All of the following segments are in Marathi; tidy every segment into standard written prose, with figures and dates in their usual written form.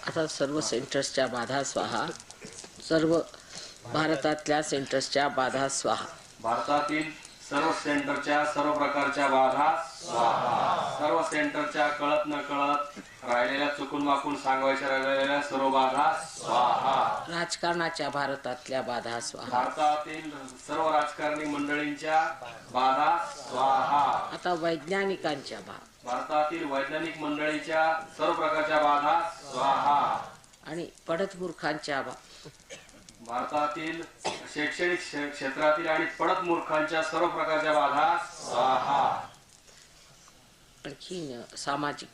आता सर्व सेंटर्सच्या बाधा स्वाहा. सर्व भारतातल्या सेंटर्सच्या बाधा स्वाहा. भारतातील सर्व सेंटरच्या सर्व प्रकारच्या बाधा स्वाहा. सर्व सेंटरच्या कळत न कळत राहिलेल्या चुकून वाकून सांगायच्या राहिलेल्या सर्व बाधा स्वाहा. राजकारणाच्या भारतातल्या बाधा स्वाहा. भारतातील सर्व राजकारणी मंडळींच्या बाधा स्वाहा. आता वैज्ञानिकांच्या भारतातील वैज्ञानिक मंडळीच्या सर्व प्रकारच्या बाधा स्वाहा. आणि पडत मूर्खांच्या भारतातील शैक्षणिक क्षेत्रातील आणि पडत मूर्खांच्या सर्व प्रकारच्या बाधा स्वाहा. आणखी सामाजिक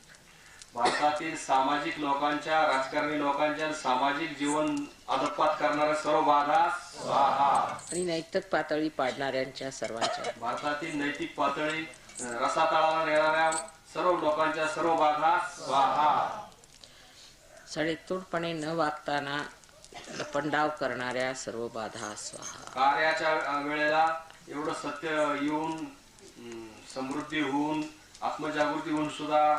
भारतातील सामाजिक लोकांच्या राजकारणी लोकांच्या सामाजिक जीवन अधपात करणाऱ्या सर्व बाधा स्वाहा. आणि नैतिक पातळी पाडणाऱ्यांच्या सर्वांच्या. भारतातील नैतिक पातळी रसातळाला नेणाऱ्या सर्व लोकांच्या सर्व बाधा स्वाहा. सडेतोडपणे न वागताना लपंडाव करणाऱ्या सर्व बाधा स्वाहा. कार्याच्या वेळेला एवढं सत्य येऊन समृद्धी होऊन आत्मजागृती होऊन सुद्धा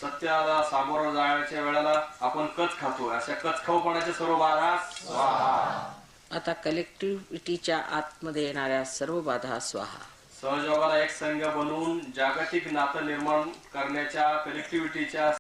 सत्याला सामोरं जाण्याच्या वेळेला आपण कच खातो, अशा कच खाऊपणाच्या सर्व बाधा स्वाहा. आता कलेक्टिव्हिटीच्या आतमध्ये येणाऱ्या सर्व बाधा स्वाहा. सहयोगाला एक संघ बनवून जागतिक नातं निर्माण करण्याच्या कलेक्टिव्हिटीच्या